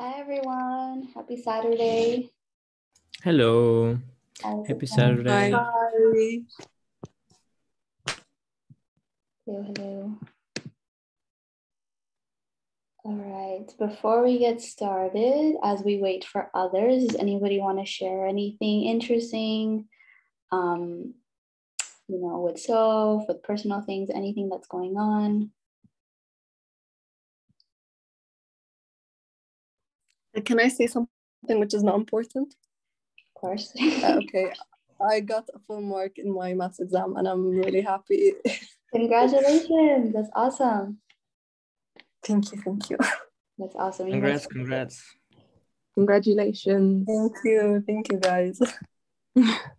Hi everyone, happy Saturday. Hello. How's Happy it going? Saturday. Hi. Hello. All right, before we get started, as we wait for others, does anybody want to share anything interesting? With Soph, with personal things, anything that's going on? Can I say something which is not important? Of course. Okay. I got a full mark in my maths exam and I'm really happy. Congratulations, that's awesome. Thank you. That's awesome. Congrats. Congratulations. Thank you guys. That's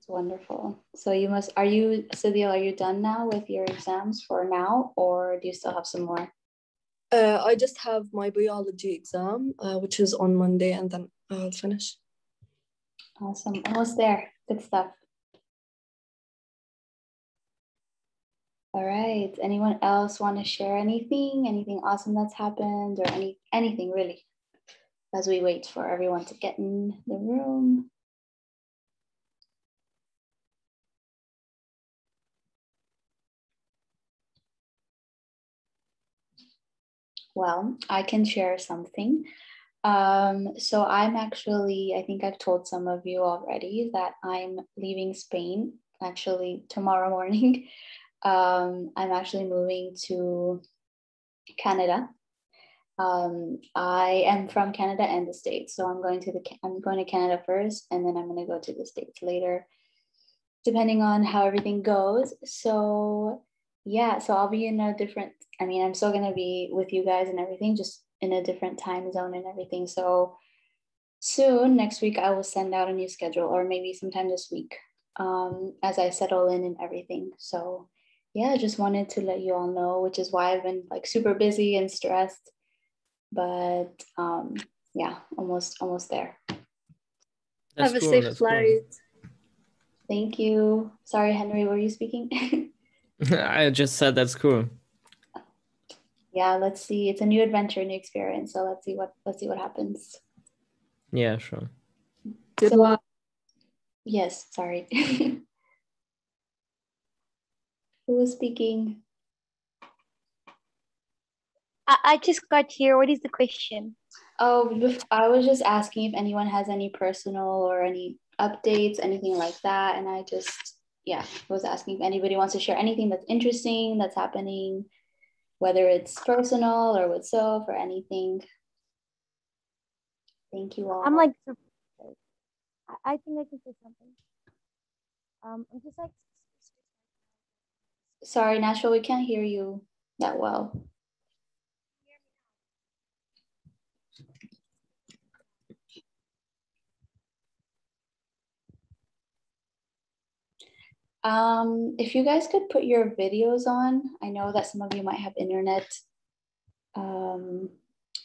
wonderful. So Cynthia, are you done now with your exams for now, or do you still have some more? I just have my biology exam, which is on Monday, and then I'll finish. Awesome, almost there. Good stuff. All right, anyone else want to share anything awesome that's happened, or anything really, as we wait for everyone to get in the room? Well, I can share something. So I'm actually, I think I've told some of you already that I'm leaving Spain actually tomorrow morning. I'm actually moving to Canada. I am from Canada and the States, so I'm going to Canada first, and then I'm going to go to the States later, depending on how everything goes. So yeah, so I'll be in a different, I'm still going to be with you guys and everything, just in a different time zone and everything. So soon, next week, I will send out a new schedule, or maybe sometime this week, as I settle in and everything. So yeah, I just wanted to let you all know, which is why I've been like super busy and stressed. But yeah, almost there. That's have a cool. safe flight. Cool. Thank you. Sorry, Henry, were you speaking? I just said that's cool. Yeah, let's see. It's a new adventure, new experience. So let's see what happens. Yeah, sure. Good luck. Yes, sorry. Who was speaking? I just got here. What is the question? Oh, I was just asking if anyone has any personal or any updates, anything like that. And I just, was asking if anybody wants to share anything that's interesting, that's happening, whether it's personal or with Soph or anything. Thank you all. I'm like, I think I can say something. I'm just like. Sorry, Nashville, we can't hear you that well. If you guys could put your videos on, I know that some of you might have internet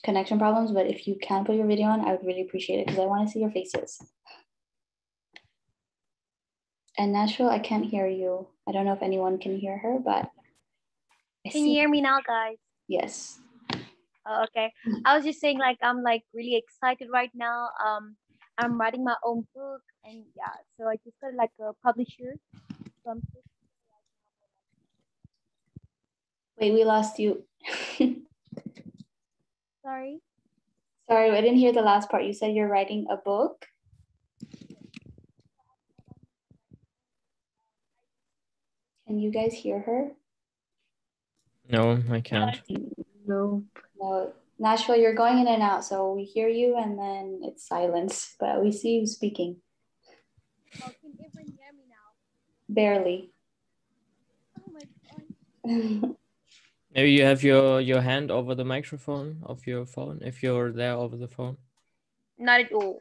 connection problems, but if you can put your video on, I would really appreciate it because I want to see your faces. And Nashville, I can't hear you. I don't know if anyone can hear her, but Can you hear me now, guys? Yes. Oh, okay. I was just saying, like, I'm like really excited right now. I'm writing my own book, and yeah, so I just got like a publisher. So Wait, we lost you. Sorry, I didn't hear the last part. You said you're writing a book? Can you guys hear her? No, I can't. No. No. Nashville, you're going in and out, so we hear you and then it's silence, but we see you speaking. oh, can everyone hear me now? Barely. Oh my god. Maybe you have your hand over the microphone of your phone if you're there over the phone. Not at all.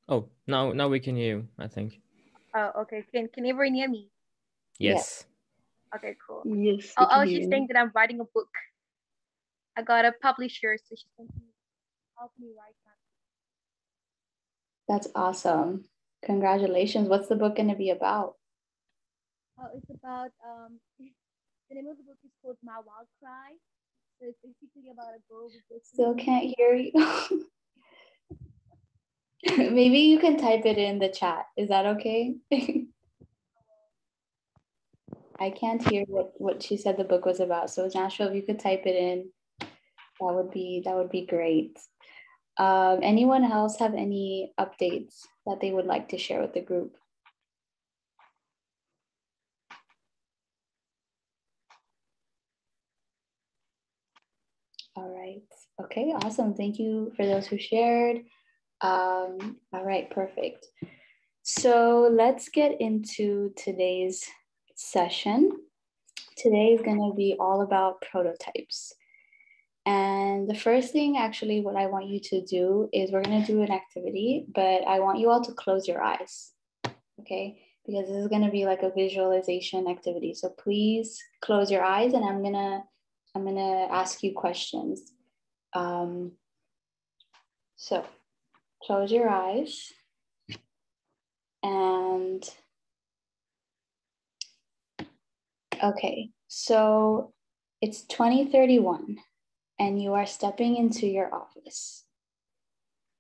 Oh, now we can hear you, I think. Oh, okay. Can everyone hear me? Yes. Okay, cool. Yes. I was just saying that I'm writing a book. I got a publisher, so she's going to help me write that. That's awesome. Congratulations. What's the book going to be about? It's about the name of the book is called My Wild Cry. So it's basically about a girl who goes to Still can't hear you. Maybe you can type it in the chat. Is that okay? I can't hear what she said the book was about. So Nashville, if you could type it in, that would be great. Anyone else have any updates that they would like to share with the group? All right. Okay, awesome. Thank you for those who shared. All right, perfect. So let's get into today's session. Today is going to be all about prototypes. And the first thing, actually, what I want you to do is we're going to do an activity, but I want you all to close your eyes, okay? Because this is going to be like a visualization activity. So please close your eyes, and I'm gonna ask you questions. So close your eyes, and okay, so it's 2031 and you are stepping into your office.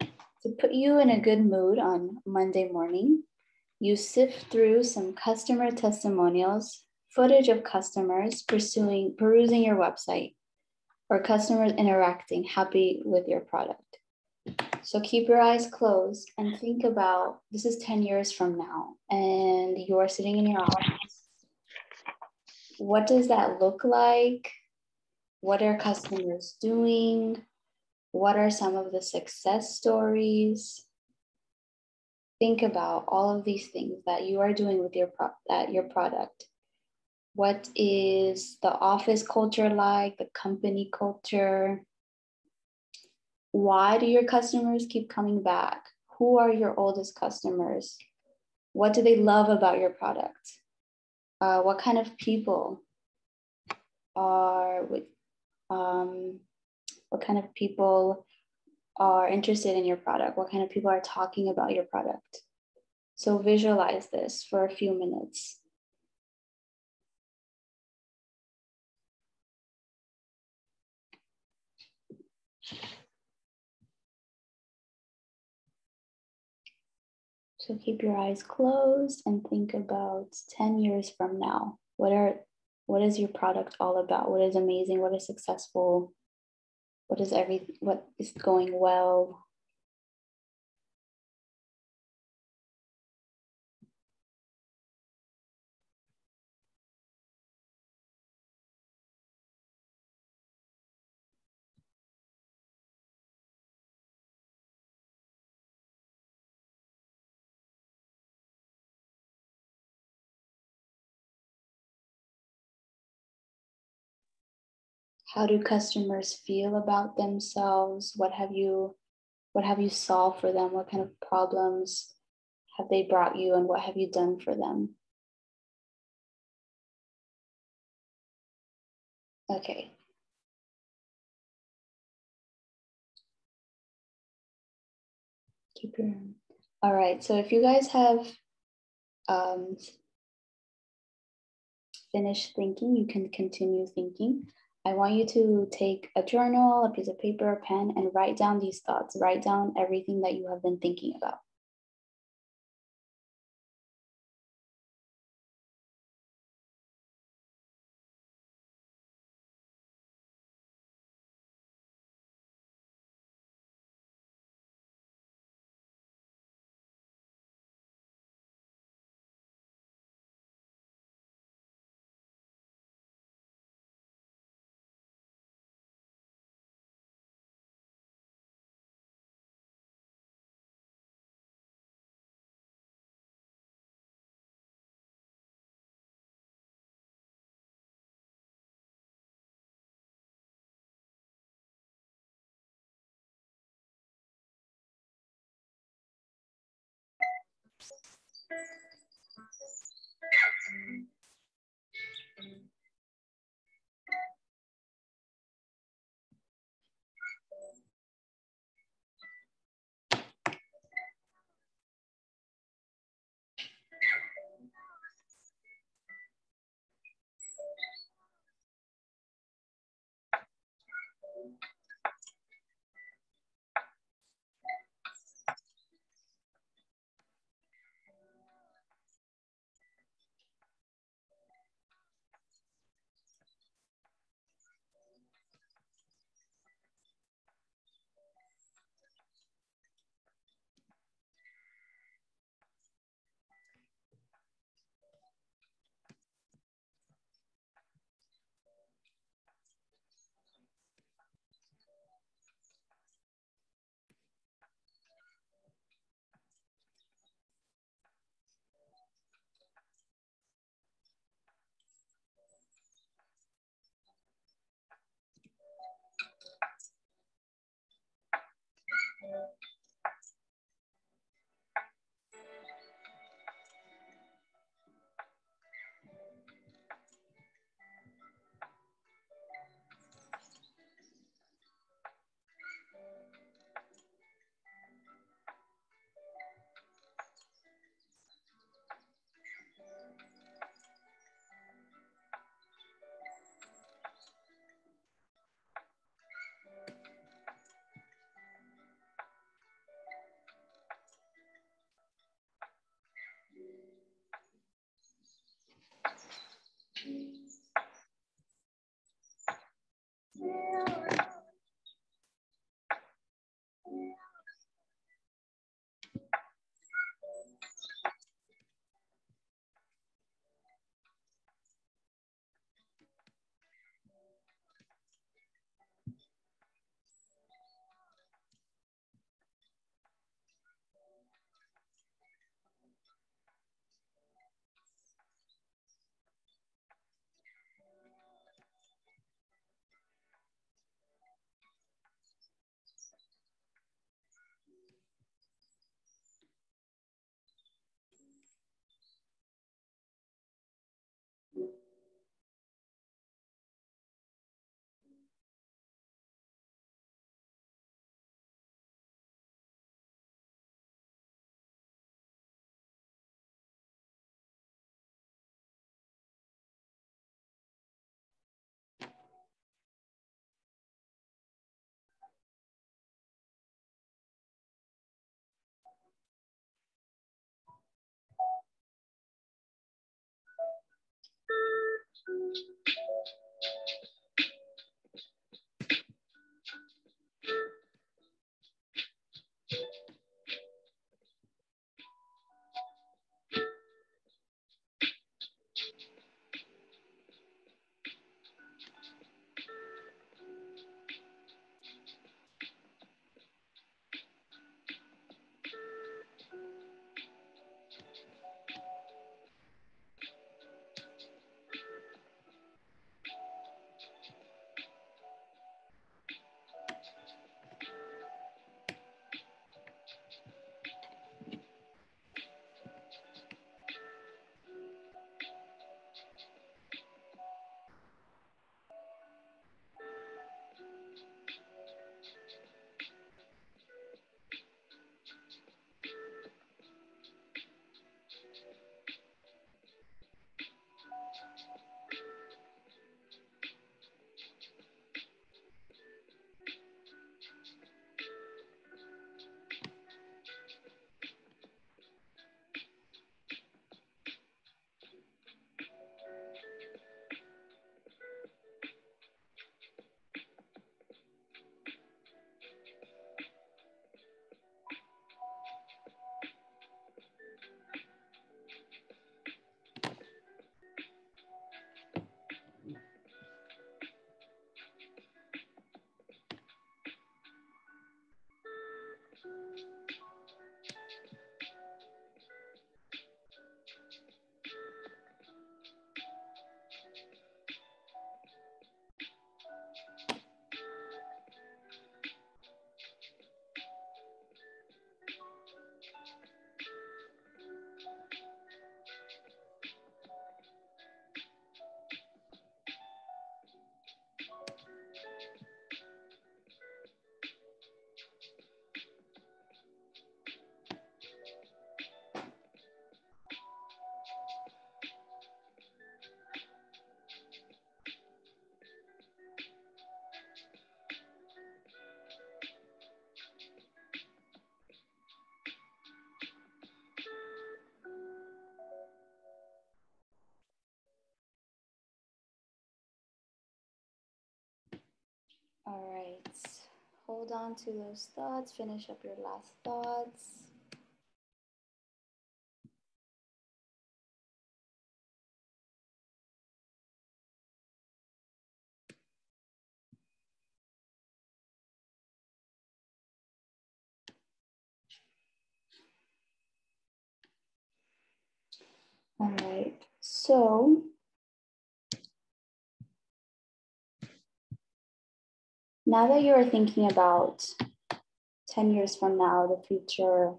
To put you in a good mood on Monday morning, you sift through some customer testimonials, footage of customers perusing your website, or customers interacting happy with your product. So keep your eyes closed and think about, this is 10 years from now, and you are sitting in your office. What does that look like? What are customers doing? What are some of the success stories? Think about all of these things that you are doing with your product. What is the office culture like, the company culture? Why do your customers keep coming back? Who are your oldest customers? What do they love about your product? What kind of people are what kind of people are interested in your product? What kind of people are talking about your product? So visualize this for a few minutes. So keep your eyes closed and think about 10 years from now. What is your product all about? What is amazing? What is successful? What is going well? How do customers feel about themselves? What have you solved for them? What kind of problems have they brought you, and what have you done for them? Okay. All right, so if you guys have finished thinking, you can continue thinking. I want you to take a journal, a piece of paper, a pen, and write down these thoughts. Write down everything that you have been thinking about. All right. Hold on to those thoughts. Finish up your last thoughts. All right. So now that you're thinking about 10 years from now, the future,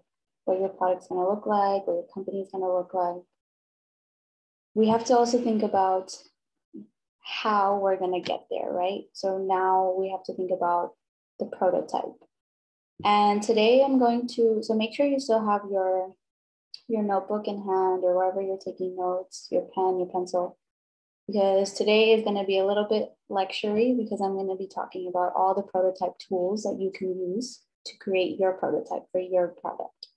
what your product's going to look like, what your company is going to look like, we have to also think about how we're going to get there, right? So now we have to think about the prototype. And today I'm going to, so make sure you still have your notebook in hand or wherever you're taking notes, your pen, your pencil, because today is going to be a little bit lecture-y because I'm going to be talking about all the prototype tools that you can use to create your prototype for your product.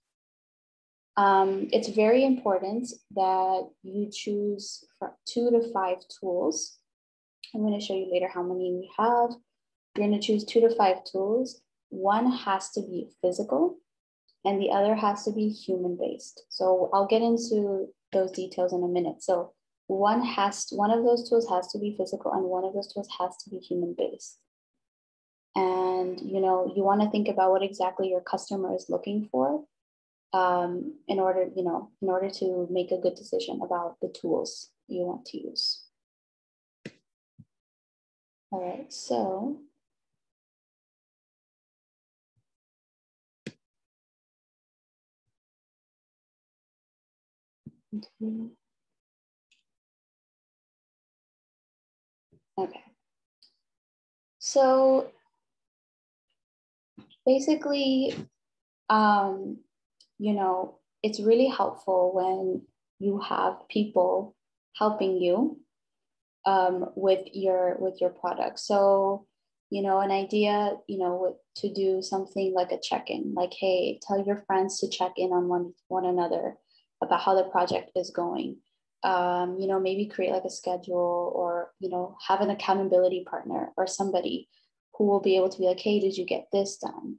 It's very important that you choose 2 to 5 tools. I'm going to show you later how many we have. You're going to choose 2 to 5 tools. One has to be physical and the other has to be human-based. So I'll get into those details in a minute. So one of those tools has to be physical and one of those tools has to be human-based. And you want to think about what exactly your customer is looking for in order to make a good decision about the tools you want to use. All right, so okay. So basically, it's really helpful when you have people helping you with your product. So, an idea, to do something like a check-in, like, hey, tell your friends to check in on one another about how the project is going. Maybe create like a schedule or, have an accountability partner or somebody who will be able to be like, hey, did you get this done?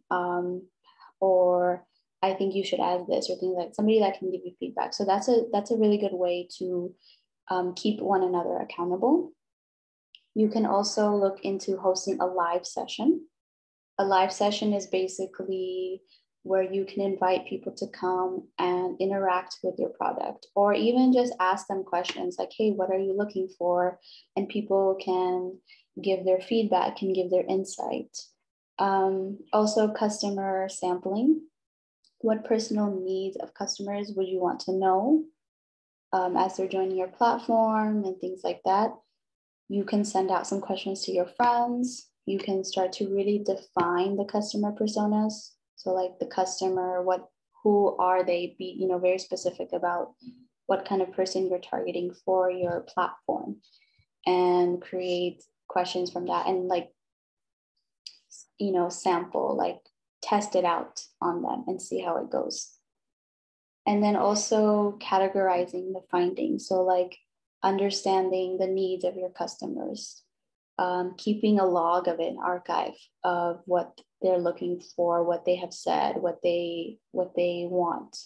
Or I think you should add this, or things like somebody that can give you feedback. So that's a really good way to keep one another accountable. You can also look into hosting a live session. A live session is basically where you can invite people to come and interact with your product, or even just ask them questions like, hey, what are you looking for? And people can give their feedback, can give their insight. Also, customer sampling. What personal needs of customers would you want to know as they're joining your platform and things like that? You can send out some questions to your friends. You can start to really define the customer personas. So like the customer, who are they? Be very specific about what kind of person you're targeting for your platform, and create questions from that, and sample, like test it out on them and see how it goes. And then also categorizing the findings. So like understanding the needs of your customers, keeping a log of it, an archive of what they're looking for, what they have said, what they want,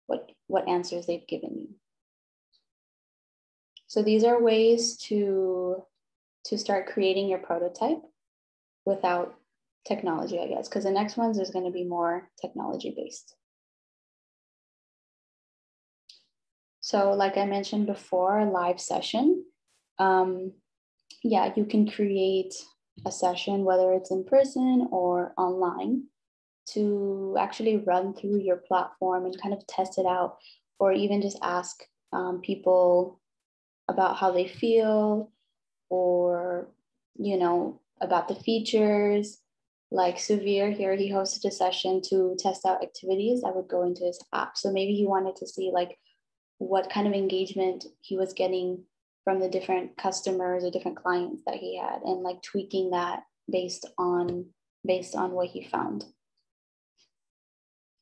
what answers they've given you. So these are ways to start creating your prototype without technology, I guess, because the next ones is going to be more technology based. So like I mentioned before, a live session. You can create a session, whether it's in person or online, to actually run through your platform and kind of test it out, or even just ask people about how they feel, or, about the features. Like Suvir here, he hosted a session to test out activities that would go into his app. So maybe he wanted to see like what kind of engagement he was getting from the different customers or different clients that he had, and like tweaking that based on what he found.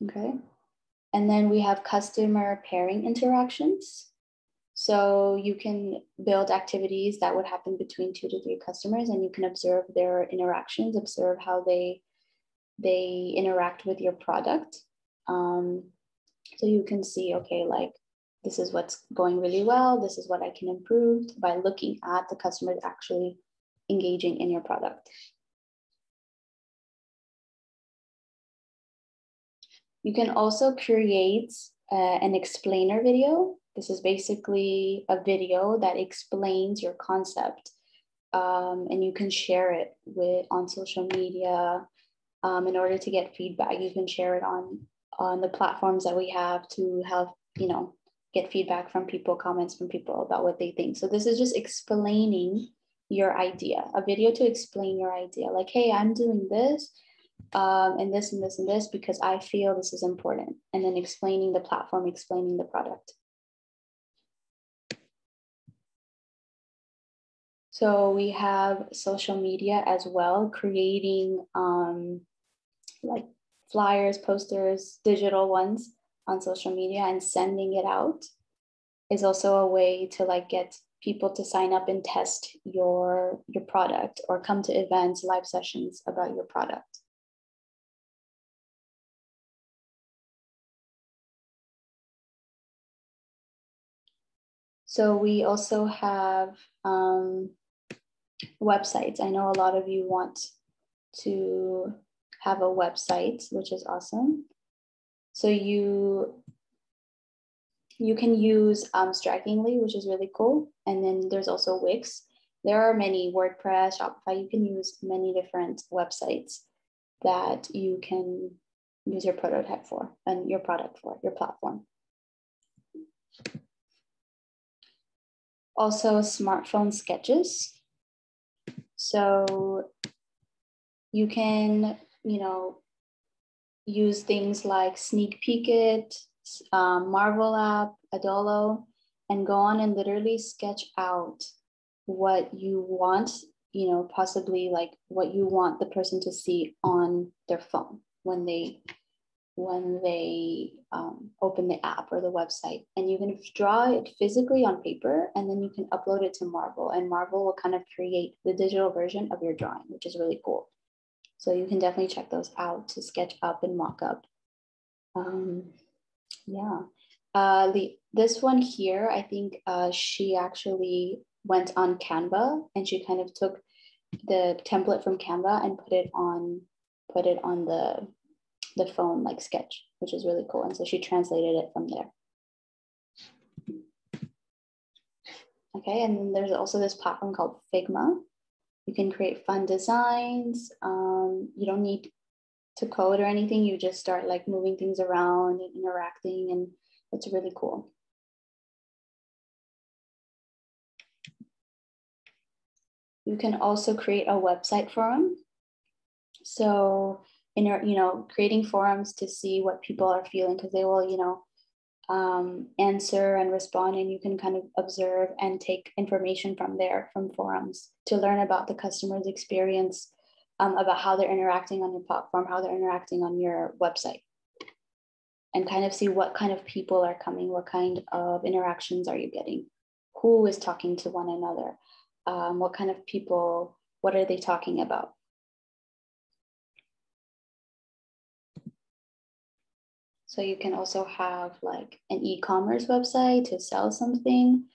Okay. And then we have customer pairing interactions. So you can build activities that would happen between 2 to 3 customers, and you can observe their interactions, observe how they interact with your product. So you can see, okay, like this is what's going really well. This is what I can improve by looking at the customers actually engaging in your product. You can also create an explainer video. This is basically a video that explains your concept, and you can share it on social media in order to get feedback. You can share it on the platforms that we have to help, get feedback from people, comments from people about what they think. So this is just explaining your idea, a video to explain your idea. Like, hey, I'm doing this and this and this and this because I feel this is important. And then explaining the platform, explaining the product. So we have social media as well, creating like flyers, posters, digital ones on social media and sending it out is also a way to like get people to sign up and test your product or come to events, live sessions about your product. So we also have websites. I know a lot of you want to have a website, which is awesome. So you can use Strikingly, which is really cool. And then there's also Wix. There are many, WordPress, Shopify. You can use many different websites that you can use your prototype for and your product for, your platform. Also smartphone sketches. So you can, use things like Sneak Peek It, Marvel app, Adolo, and go on and literally sketch out what you want, possibly like what you want the person to see on their phone when they open the app or the website. And you can draw it physically on paper, and then you can upload it to Marvel, and Marvel will kind of create the digital version of your drawing, which is really cool. So you can definitely check those out to sketch up and mock up. This one here, I think she actually went on Canva, and she kind of took the template from Canva and put it on the phone like sketch, which is really cool. And so she translated it from there. Okay, and then there's also this platform called Figma. You can create fun designs. You don't need to code or anything. You just start like moving things around and interacting, and it's really cool. You can also create a website forum. So creating forums to see what people are feeling, because they will, answer and respond, and you can kind of observe and take information from forums to learn about the customer's experience, about how they're interacting on your platform, how they're interacting on your website, and kind of see what kind of people are coming, what kind of interactions are you getting, who is talking to one another, what kind of people, what are they talking about. So you can also have like an e-commerce website to sell something,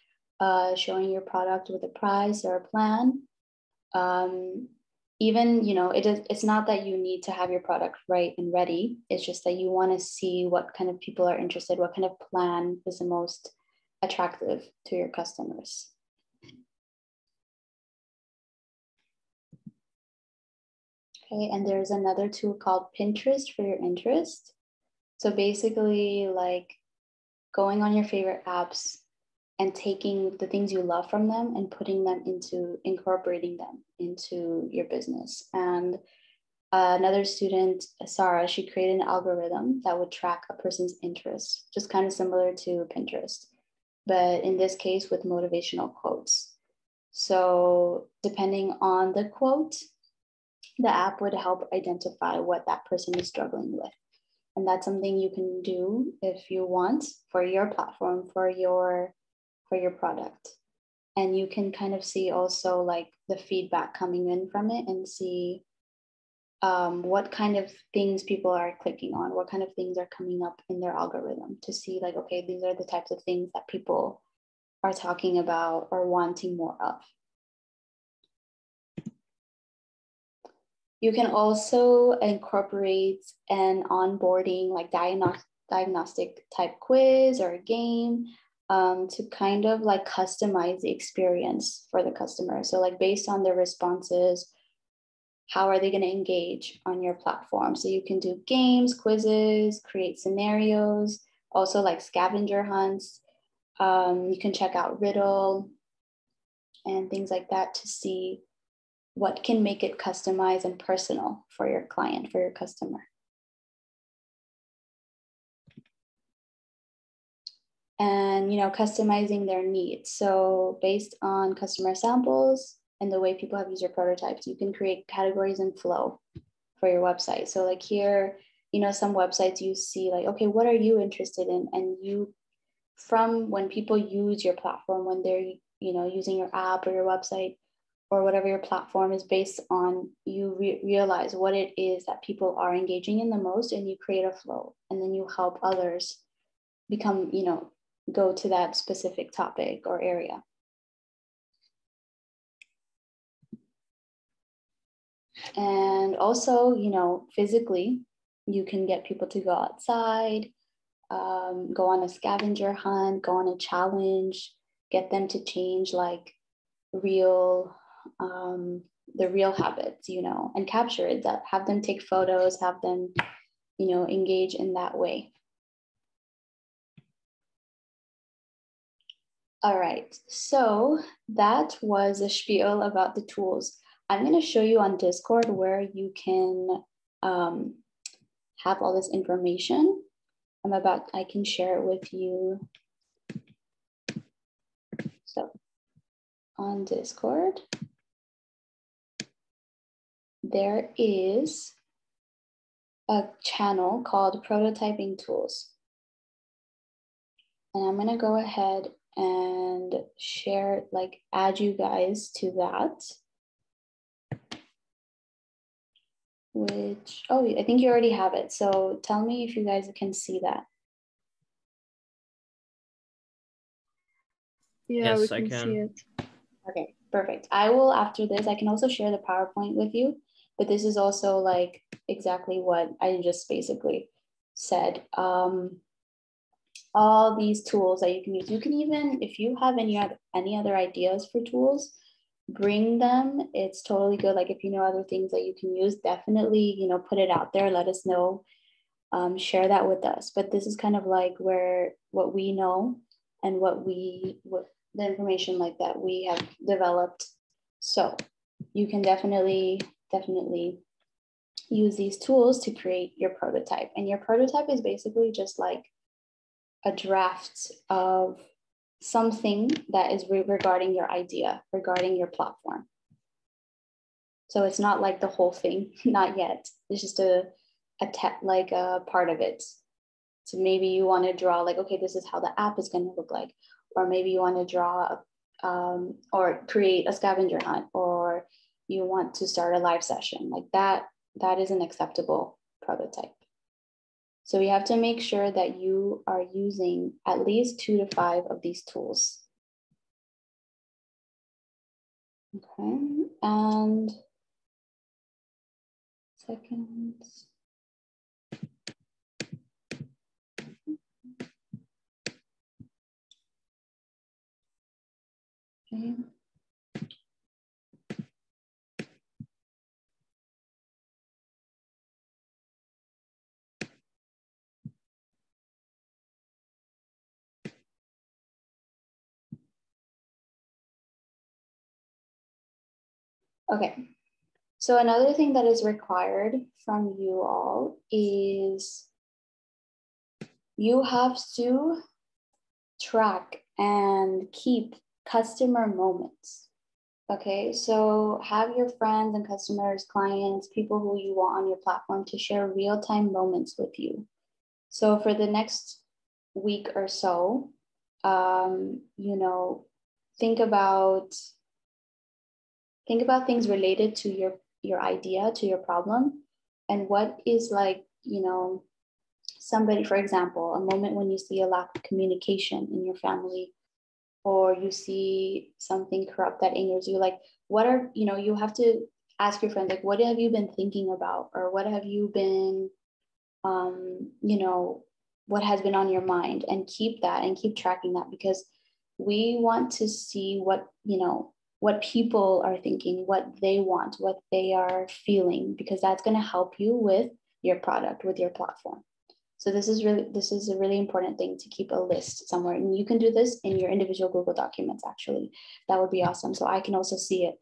showing your product with a price or a plan. It's not that you need to have your product right and ready. It's just that you want to see what kind of people are interested, what kind of plan is the most attractive to your customers. Okay, and there's another tool called Pinterest for your interest. So basically like going on your favorite apps and taking the things you love from them and incorporating them into your business. And another student, Sarah, she created an algorithm that would track a person's interests, just kind of similar to Pinterest, but in this case with motivational quotes. So depending on the quote, the app would help identify what that person is struggling with. And that's something you can do if you want for your platform, for your for your product. And you can kind of see also like the feedback coming in from it and see what kind of things people are clicking on, what kind of things are coming up in their algorithm to see like, okay, these are the types of things that people are talking about or wanting more of. You can also incorporate an onboarding like diagnostic type quiz or a game to kind of like customize the experience for the customer. So like based on their responses, how are they going to engage on your platform? So you can do games, quizzes, create scenarios, also like scavenger hunts. You can check out Riddle and things like that to see what can make it customized and personal for your client, for your customer. And, you know, customizing their needs. So based on customer samples and the way people have used your prototypes, you can create categories and flow for your website. So like here, you know, some websites you see like, okay, what are you interested in? And you, from when people use your platform, when they're, you know, using your app or your website or whatever your platform is based on, you realize what it is that people are engaging in the most, and you create a flow, and then you help others become, you know, go to that specific topic or area. And also, you know, physically, you can get people to go outside, go on a scavenger hunt, go on a challenge, get them to change like real, the real habits, you know, and capture it, that have them take photos, have them, you know, engage in that way. All right, so that was a spiel about the tools. I'm going to show you on Discord where you can have all this information. I can share it with you. So on Discord, there is a channel called Prototyping Tools. And I'm going to go ahead and share, like add you guys to that. Which, oh, I think you already have it. So tell me if you guys can see that. Yeah, Yes, we I can can. see it. Okay, perfect. I will, after this, I can also share the PowerPoint with you, but this is also like exactly what I just basically said. All these tools that you can use. You can even, if you have any other ideas for tools, bring them. It's totally good. Like if you know other things that you can use, definitely, you know, put it out there. Let us know. Share that with us. But this is kind of like what we know and what the information like that we have developed. So you can definitely use these tools to create your prototype. And your prototype is basically just like a draft of something that is regarding your idea, regarding your platform. So it's not like the whole thing, not yet. It's just a part of it. So maybe you want to draw like, okay, this is how the app is going to look like. Or maybe you want to draw or create a scavenger hunt, or you want to start a live session like that. That is an acceptable prototype. So we have to make sure that you are using at least 2 to 5 of these tools. Okay, and seconds. Okay. Okay, so another thing that is required from you all is you have to track and keep customer moments. Okay, so have your friends and customers, clients, people who you want on your platform to share real-time moments with you. So for the next week or so, you know, think about things related to your idea, to your problem, and what is like, you know, somebody, for example, a moment when you see a lack of communication in your family, or you see something corrupt that angers you, like what are, you know, you have to ask your friend, like, what have you been thinking about, or what have you been, you know, what has been on your mind, and keep that and keep tracking that, because we want to see what, you know, what people are thinking, what they want, what they are feeling, because that's going to help you with your product, with your platform. So this is a really important thing, to keep a list somewhere. And you can do this in your individual Google Documents, actually. That would be awesome. So I can also see it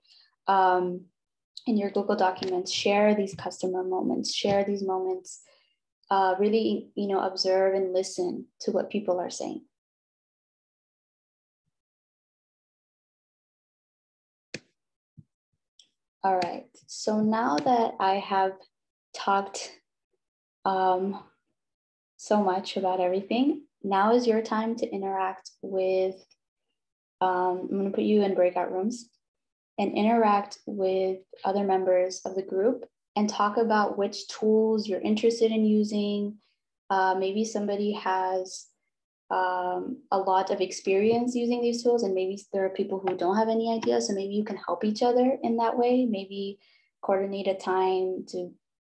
in your Google Documents. Share these customer moments, share these moments, really, you know, observe and listen to what people are saying. All right, so now that I have talked so much about everything, now is your time to interact with, I'm gonna put you in breakout rooms and interact with other members of the group and talk about which tools you're interested in using. Maybe somebody has a lot of experience using these tools, and maybe there are people who don't have any idea. So maybe you can help each other in that way. Maybe coordinate a time to,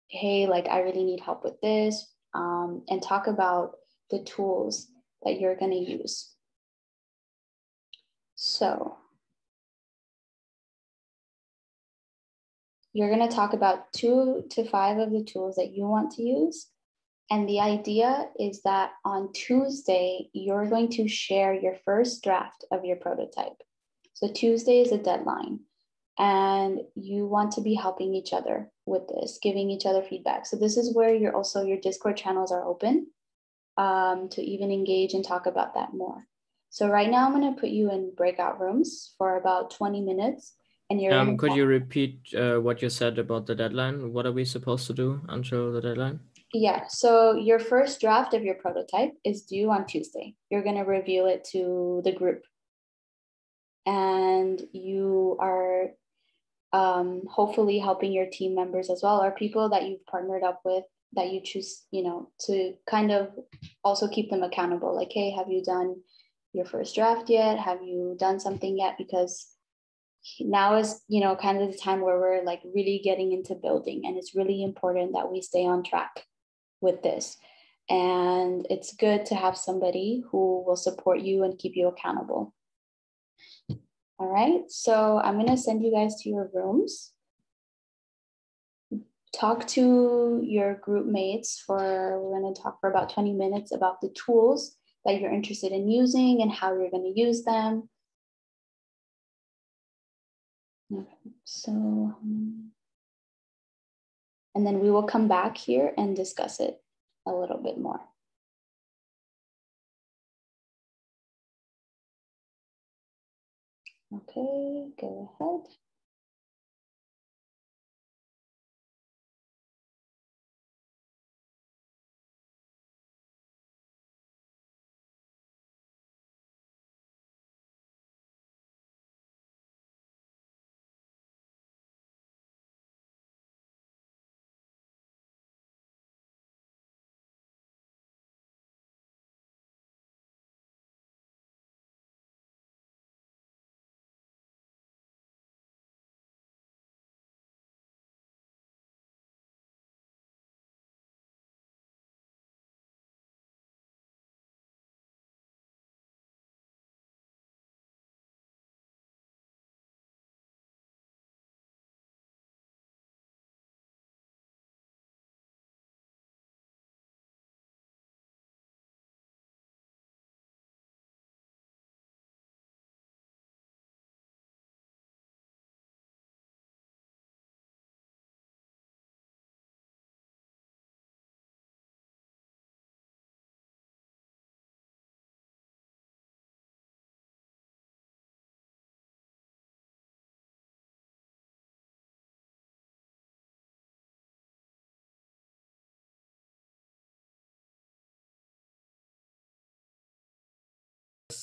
hey, like I really need help with this, and talk about the tools that you're going to use. So you're going to talk about 2 to 5 of the tools that you want to use. And the idea is that on Tuesday, you're going to share your first draft of your prototype. So Tuesday is a deadline, and you want to be helping each other with this, giving each other feedback. So this is where your Discord channels are open to even engage and talk about that more. So right now I'm going to put you in breakout rooms for about 20 minutes. And you're could you repeat what you said about the deadline? What are we supposed to do until the deadline? Yeah, so your first draft of your prototype is due on Tuesday. You're going to reveal it to the group. And you are hopefully helping your team members as well, or people that you've partnered up with that you choose, you know, to kind of also keep them accountable. Like, hey, have you done your first draft yet? Have you done something yet? Because now is, you know, kind of the time where we're like really getting into building, and it's really important that we stay on track with this. And it's good to have somebody who will support you and keep you accountable. All right, so I'm going to send you guys to your rooms. Talk to your group mates we're going to talk for about 20 minutes about the tools that you're interested in using and how you're going to use them. Okay, so, and then we will come back here and discuss it a little bit more. Okay, go ahead.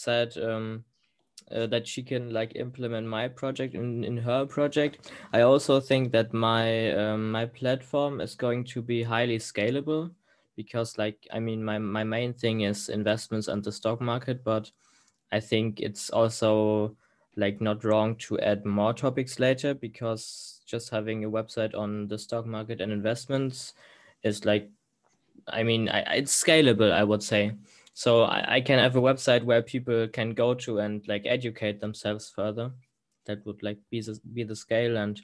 said that she can like implement my project in her project. I also think that my platform is going to be highly scalable, because like, I mean, my main thing is investments and the stock market, but I think it's also like not wrong to add more topics later, because just having a website on the stock market and investments is like, I mean, it's scalable, I would say. So I can have a website where people can go to and like educate themselves further. That would like be the scale. And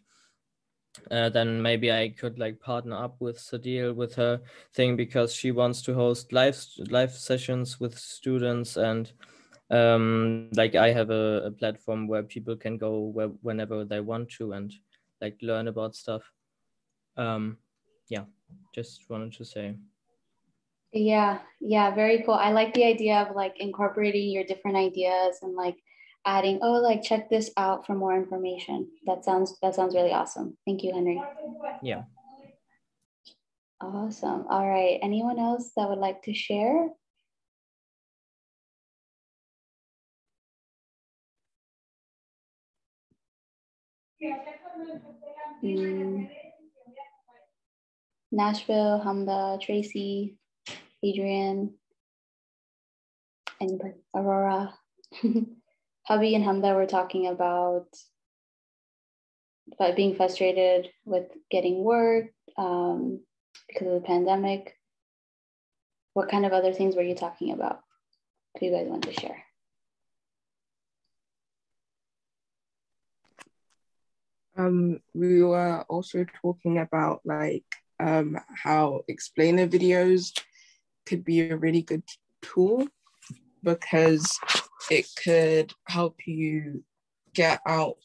then maybe I could like partner up with Sadil with her thing, because she wants to host live sessions with students, and like I have a platform where people can go whenever they want to and like learn about stuff. Yeah, just wanted to say. Yeah, very cool. I like the idea of like incorporating your different ideas and like adding, oh, like check this out for more information. That sounds really awesome. Thank you, Henry. Yeah. Awesome. All right. Anyone else that would like to share? Nashville, Hamda, Tracy, Adrian, and Aurora. Hubby and Hamda were talking about being frustrated with getting work because of the pandemic. What kind of other things were you talking about? Do you guys want to share? We were also talking about like how explainer videos could be a really good tool, because it could help you get out,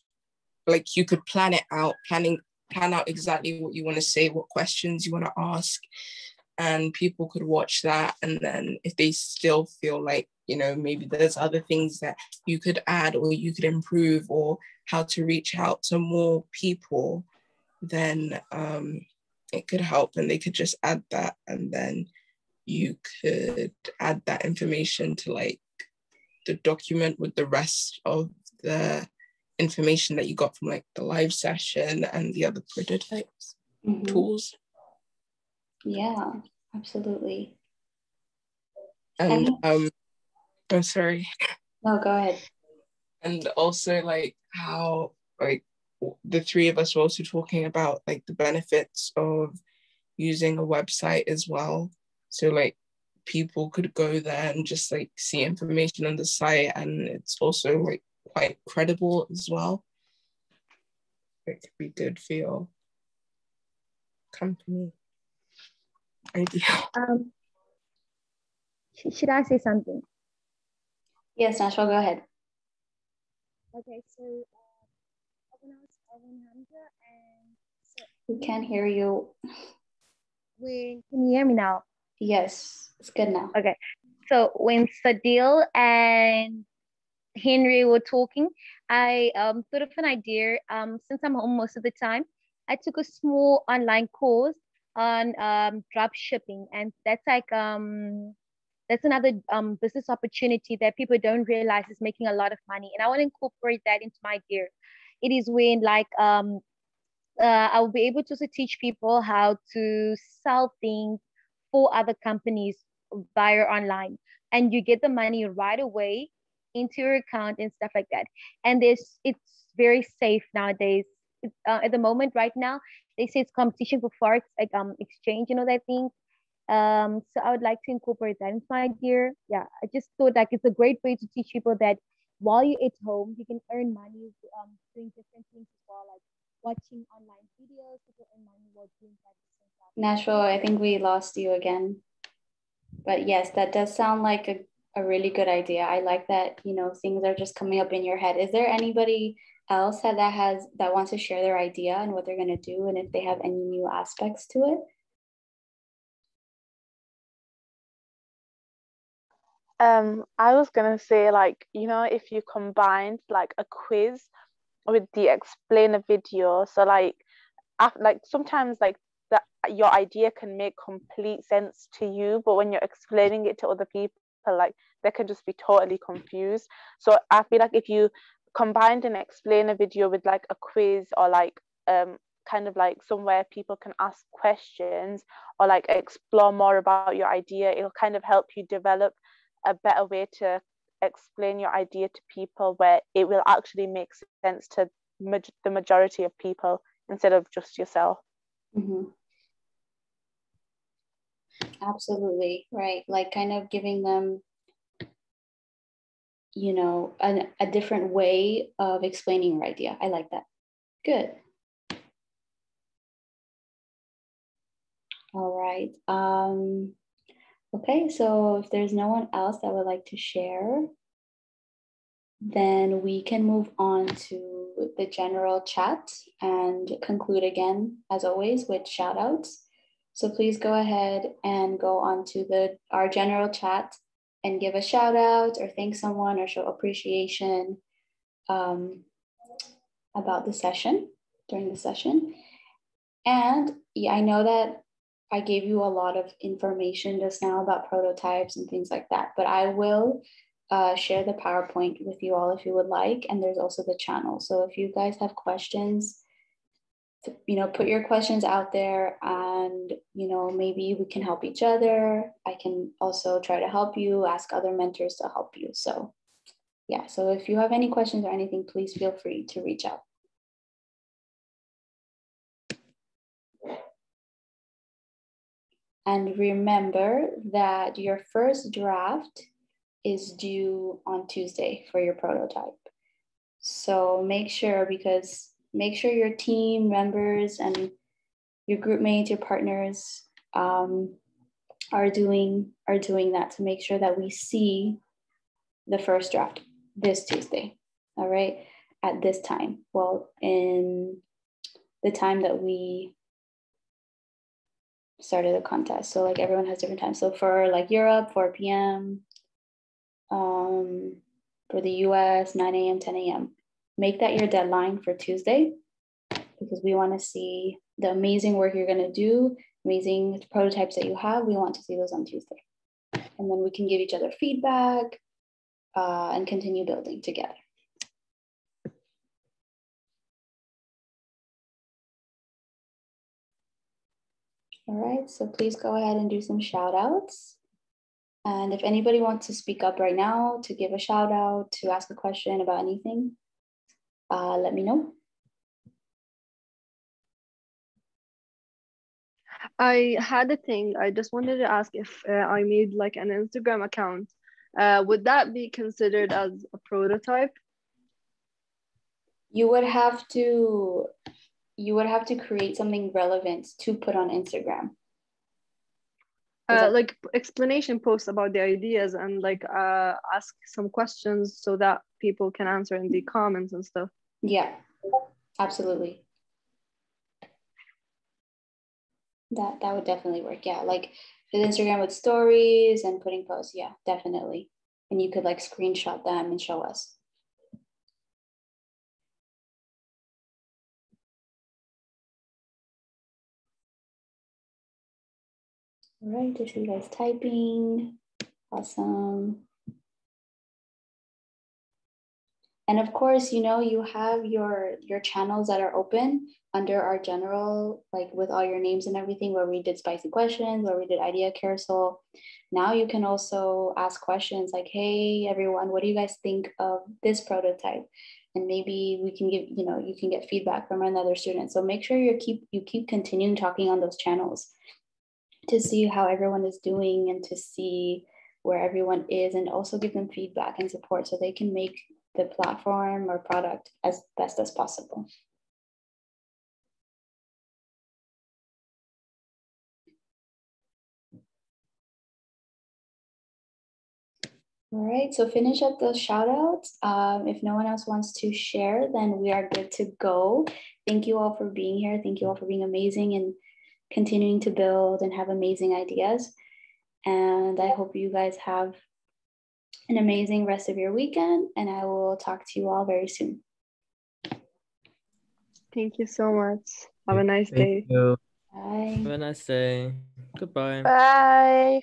like you could plan out exactly what you want to say, what questions you want to ask, and people could watch that. And then if they still feel like, you know, maybe there's other things that you could add or you could improve, or how to reach out to more people, then it could help, and they could just add that, and then you could add that information to like the document with the rest of the information that you got from like the live session and the other prototypes tools. Yeah, absolutely. And I'm sorry. No, go ahead. And also like how like the three of us were also talking about like the benefits of using a website as well. So like people could go there and just like see information on the site, and it's also like quite credible as well. It could be good for your company idea. Should I say something? Yes, Nashville, go ahead. Okay, so when I was Hamza, and so We can't hear you. can you hear me now? Yes, it's good now. Okay, so when Sadil and Henry were talking, I thought of an idea. Since I'm home most of the time, I took a small online course on drop shipping, and that's like that's another business opportunity that people don't realize is making a lot of money, and I want to incorporate that into my idea. It is when like I will be able to teach people how to sell things for other companies via online, and you get the money right away into your account and stuff like that. And it's very safe nowadays. At the moment right now, they say it's competition for forex like exchange, you know that thing. So I would like to incorporate that into my idea. Yeah, I just thought like it's a great way to teach people that while you're at home, you can earn money doing different things as well, like watching online videos. People earn money while doing that. Nashville, I think we lost you again. But yes, that does sound like a really good idea. I like that, you know, things are just coming up in your head. Is there anybody else that wants to share their idea and what they're going to do, and if they have any new aspects to it? I was gonna say, like, you know, if you combined like a quiz with the explainer video, so like sometimes like that your idea can make complete sense to you, but when you're explaining it to other people, people, like they can just be totally confused. So I feel like if you combined an explainer video with like a quiz, or like kind of like somewhere people can ask questions or like explore more about your idea, it'll kind of help you develop a better way to explain your idea to people where it will actually make sense to the majority of people instead of just yourself. Mm-hmm. Absolutely, right. Like kind of giving them, you know, a different way of explaining your idea. I like that. Good. All right. Okay, so if there's no one else that would like to share, then we can move on to the general chat and conclude again, as always, with shout outs. So please go ahead and go on to our general chat and give a shout out or thank someone or show appreciation about the session, during the session. And yeah, I know that I gave you a lot of information just now about prototypes and things like that, but I will share the PowerPoint with you all if you would like. And there's also the channel. So if you guys have questions, you know, put your questions out there and, you know, maybe we can help each other. I can also try to help you, ask other mentors to help you. So yeah, so if you have any questions or anything, please feel free to reach out. And remember that your first draft is due on Tuesday for your prototype. So make sure your team members and your group mates, your partners are doing that to make sure that we see the first draft this Tuesday. All right, at this time. Well, in the time that we started the contest. So like everyone has different times. So for like Europe, 4 p.m. For the US, 9 a.m., 10 a.m. Make that your deadline for Tuesday because we want to see the amazing work you're going to do, amazing prototypes that you have. We want to see those on Tuesday. And then we can give each other feedback and continue building together. All right, so please go ahead and do some shout outs. And if anybody wants to speak up right now, to give a shout out, to ask a question about anything, let me know. I had a thing. I just wanted to ask if I made like an Instagram account. Would that be considered as a prototype? You would have to create something relevant to put on Instagram. Like explanation posts about the ideas and like ask some questions so that people can answer in the comments and stuff. Yeah, absolutely. That would definitely work. Yeah, like with Instagram with stories and putting posts. Yeah, definitely. And you could like screenshot them and show us. All right, I see you guys typing. Awesome. And of course, you know, you have your channels that are open under our general, like with all your names and everything, where we did spicy questions, where we did idea carousel. Now you can also ask questions like, hey, everyone, what do you guys think of this prototype? And maybe we can give, you know, you can get feedback from another student. So make sure you keep continuing talking on those channels to see how everyone is doing and to see where everyone is, and also give them feedback and support so they can make the platform or product as best as possible. All right, so finish up those shout outs. If no one else wants to share, then we are good to go. Thank you all for being here. Thank you all for being amazing and continuing to build and have amazing ideas. And I hope you guys have an amazing rest of your weekend, and I will talk to you all very soon. Thank you so much. Have a nice day. Thank you. Bye. Have a nice day. Goodbye. Bye.